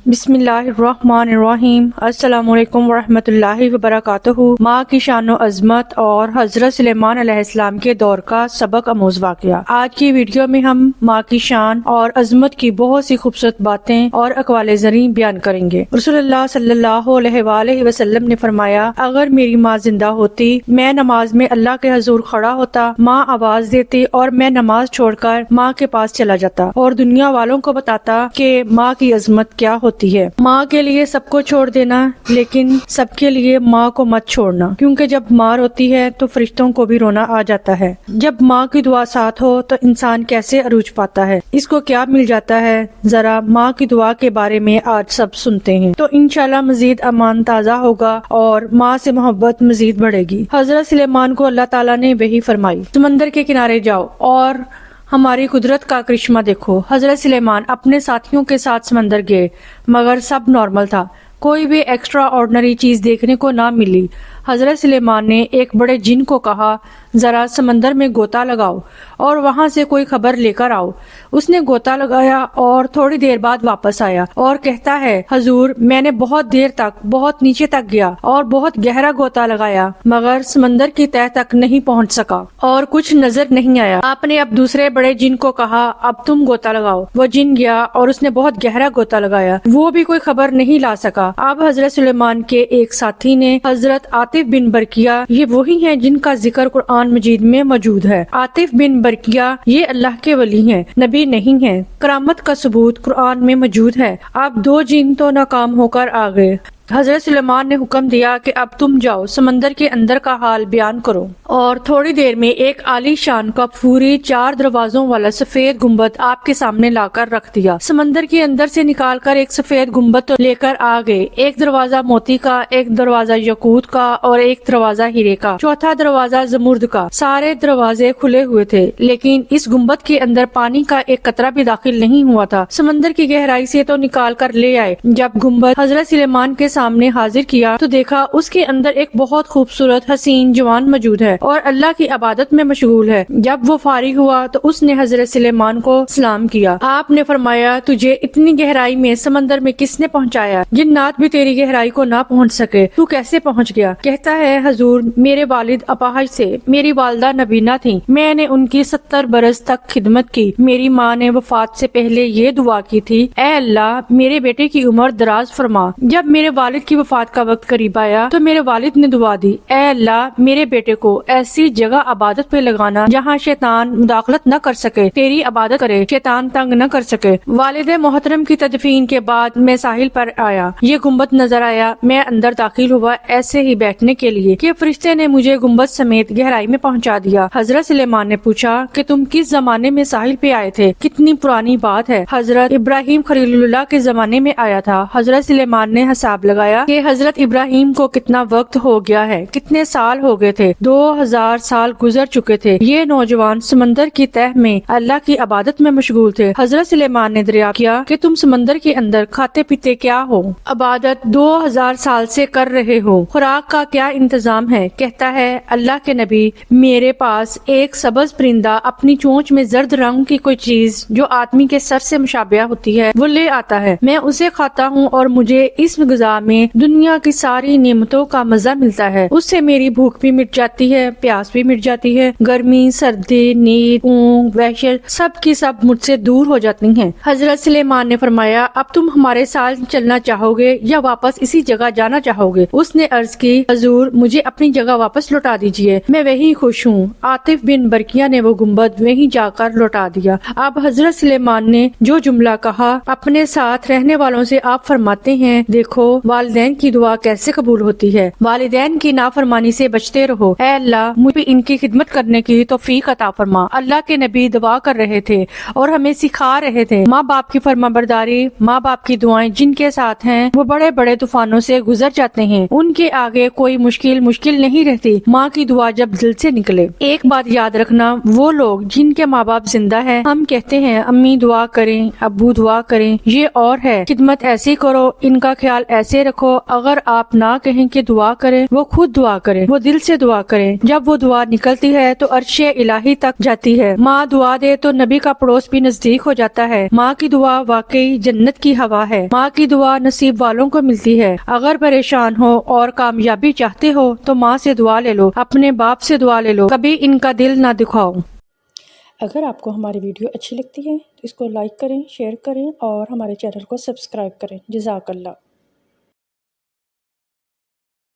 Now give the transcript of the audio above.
بسم اللہ الرحمن الرحیم۔ السلام علیکم ورحمۃ اللہ وبرکاتہ۔ ماں کی شان و عظمت اور حضرت سلیمان علیہ السلام کے دور کا سبق آموز واقعہ۔ آج کی ویڈیو میں ہم ماں کی شان اور عظمت کی بہت سی خوبصورت باتیں اور اقوال زریں بیان کریں گے۔ رسول اللہ صلی اللہ علیہ وآلہ وسلم نے فرمایا، اگر میری ماں زندہ ہوتی، میں نماز میں اللہ کے حضور کھڑا ہوتا، ماں آواز دیتی اور میں نماز چھوڑ کر ماں کے پاس چلا جاتا اور دنیا والوں کو بتاتا کہ ماں کی عظمت کیا ہوتی ہے۔ ماں کے لیے سب کو چھوڑ دینا، لیکن سب کے لیے ماں کو مت چھوڑنا، کیونکہ جب ماں روتی ہے تو فرشتوں کو بھی رونا آ جاتا ہے۔ جب ماں کی دعا ساتھ ہو تو انسان کیسے عروج پاتا ہے، اس کو کیا مل جاتا ہے، ذرا ماں کی دعا کے بارے میں آج سب سنتے ہیں تو انشاءاللہ مزید امان تازہ ہوگا اور ماں سے محبت مزید بڑھے گی۔ حضرت سلیمان کو اللہ تعالیٰ نے وحی فرمائی، سمندر کے کنارے جاؤ اور ہماری قدرت کا کرشمہ دیکھو۔ حضرت سلیمان اپنے ساتھیوں کے ساتھ سمندر گئے، مگر سب نارمل تھا، کوئی بھی ایکسٹرا آرڈنری چیز دیکھنے کو نہ ملی۔ حضرت سلیمان نے ایک بڑے جن کو کہا، ذرا سمندر میں غوطہ لگاؤ اور وہاں سے کوئی خبر لے کر آؤ۔ اس نے غوطہ لگایا اور تھوڑی دیر بعد واپس آیا اور کہتا ہے، حضور میں نے بہت دیر تک بہت نیچے تک گیا اور بہت گہرا غوطہ لگایا، مگر سمندر کی تہہ تک نہیں پہنچ سکا اور کچھ نظر نہیں آیا۔ آپ نے اب دوسرے بڑے جن کو کہا، اب تم غوطہ لگاؤ۔ وہ جن گیا اور اس نے بہت گہرا غوطہ لگایا، وہ بھی کوئی خبر نہیں لا سکا۔ اب حضرت سلیمان کے ایک ساتھی نے، حضرت عاطف بن برقیہ، یہ وہی ہیں جن کا ذکر قرآن مجید میں موجود ہے۔ عاطف بن برقیہ یہ اللہ کے ولی ہیں، نبی نہیں ہیں، کرامت کا ثبوت قرآن میں موجود ہے۔ اب دو جن تو ناکام ہو کر آ گئے۔ حضرت سلیمان نے حکم دیا کہ اب تم جاؤ، سمندر کے اندر کا حال بیان کرو، اور تھوڑی دیر میں ایک عالی شان کا پوری 4 دروازوں والا سفید گنبد آپ کے سامنے لا کر رکھ دیا۔ سمندر کے اندر سے نکال کر ایک سفید گنبد لے کر آ گئے، ایک دروازہ موتی کا، ایک دروازہ یاقوت کا اور ایک دروازہ ہیرے کا، چوتھا دروازہ زمرد کا۔ سارے دروازے کھلے ہوئے تھے، لیکن اس گنبد کے اندر پانی کا ایک قطرہ بھی داخل نہیں ہوا تھا۔ سمندر کی گہرائی سے تو نکال کر لے آئے۔ جب گنبد حضرت سلیمان کے سامنے حاضر کیا تو دیکھا اس کے اندر ایک بہت خوبصورت حسین جوان موجود ہے اور اللہ کی عبادت میں مشغول ہے۔ جب وہ فارغ ہوا تو اس نے حضرت سلیمان کو سلام کیا۔ آپ نے فرمایا، تجھے اتنی گہرائی میں سمندر میں کس نے پہنچایا؟ جنات بھی تیری گہرائی کو نہ پہنچ سکے، تو کیسے پہنچ گیا؟ کہتا ہے، حضور میرے والد اپاہج سے، میری والدہ نبینہ تھی، میں نے ان کی 70 برس تک خدمت کی۔ میری ماں نے وفات سے پہلے یہ دعا کی تھی، اے اللہ میرے بیٹے کی عمر دراز فرما۔ جب میرے والد کی وفات کا وقت قریب آیا تو میرے والد نے دعا دی، اے اللہ میرے بیٹے کو ایسی جگہ عبادت پہ لگانا جہاں شیطان مداخلت نہ کر سکے، تیری عبادت کرے، شیطان تنگ نہ کر سکے۔ والد محترم کی تدفین کے بعد میں ساحل پر آیا، یہ گنبد نظر آیا، میں اندر داخل ہوا ایسے ہی بیٹھنے کے لیے کہ فرشتے نے مجھے گنبد سمیت گہرائی میں پہنچا دیا۔ حضرت سلیمان نے پوچھا کہ تم کس زمانے میں ساحل پہ آئے تھے؟ کتنی پرانی بات ہے۔ حضرت ابراہیم خلیل اللہ کے زمانے میں آیا تھا۔ حضرت سلیمان نے حساب لگایا کہ حضرت ابراہیم کو کتنا وقت ہو گیا ہے، کتنے سال ہو گئے تھے، 2000 سال گزر چکے تھے۔ یہ نوجوان سمندر کی تہہ میں اللہ کی عبادت میں مشغول تھے۔ حضرت سلیمان نے دریافت کیا کہ تم سمندر کے اندر کھاتے پیتے کیا ہو؟ عبادت 2000 سال سے کر رہے ہو، خوراک کا کیا انتظام ہے؟ کہتا ہے، اللہ کے نبی میرے پاس ایک سبز پرندہ اپنی چونچ میں زرد رنگ کی کوئی چیز جو آدمی کے سر سے مشابہ ہوتی ہے وہ لے آتا ہے، میں اسے کھاتا ہوں اور مجھے اس غذا میں دنیا کی ساری نعمتوں کا مزہ ملتا ہے۔ اس سے میری بھوک بھی مٹ جاتی ہے، پیاس بھی مٹ جاتی ہے، گرمی، سردی، نیند، اونگ، وحشت سب کی سب مجھ سے دور ہو جاتی ہیں۔ حضرت سلیمان نے فرمایا، اب تم ہمارے ساتھ چلنا چاہو گے یا واپس اسی جگہ جانا چاہو گے؟ اس نے عرض کی، حضور مجھے اپنی جگہ واپس لوٹا دیجئے، میں وہیں خوش ہوں۔ عاطف بن برقیہ نے وہ گنبد وہیں جا کر لوٹا دیا۔ اب حضرت سلیمان نے جو جملہ کہا اپنے ساتھ رہنے والوں سے آپ فرماتے ہیں، دیکھو والدین کی دعا کیسے قبول ہوتی ہے، والدین کی نافرمانی سے بچتے رہو، اے اللہ مجھے ان کی خدمت کرنے کی توفیق عطا فرما۔ اللہ کے نبی دعا کر رہے تھے اور ہمیں سکھا رہے تھے، ماں باپ کی فرما برداری، ماں باپ کی دعائیں جن کے ساتھ ہیں وہ بڑے بڑے طوفانوں سے گزر جاتے ہیں، ان کے آگے کوئی مشکل نہیں رہتی۔ ماں کی دعا جب دل سے نکلے۔ ایک بات یاد رکھنا، وہ لوگ جن کے ماں باپ زندہ ہیں، ہم کہتے ہیں امی دعا کریں، ابو دعا کریں، یہ اور ہے، خدمت ایسی کرو، ان کا خیال ایسے رکھو، اگر آپ نہ کہیں کہ دعا کریں، وہ خود دعا کریں، وہ دل سے دعا کریں۔ جب وہ دعا نکلتی ہے تو عرش الہی تک جاتی ہے۔ ماں دعا دے تو نبی کا پڑوس بھی نزدیک ہو جاتا ہے۔ ماں کی دعا واقعی جنت کی ہوا ہے۔ ماں کی دعا نصیب والوں کو ملتی ہے۔ اگر پریشان ہو اور کامیابی چاہتے ہو تو ماں سے دعا لے لو، اپنے باپ سے دعا لے لو، کبھی ان کا دل نہ دکھاؤ۔ اگر آپ کو ہماری ویڈیو اچھی لگتی ہے تو اس کو لائک کریں، شیئر کریں اور ہمارے چینل کو سبسکرائب کریں۔ جزاک اللہ۔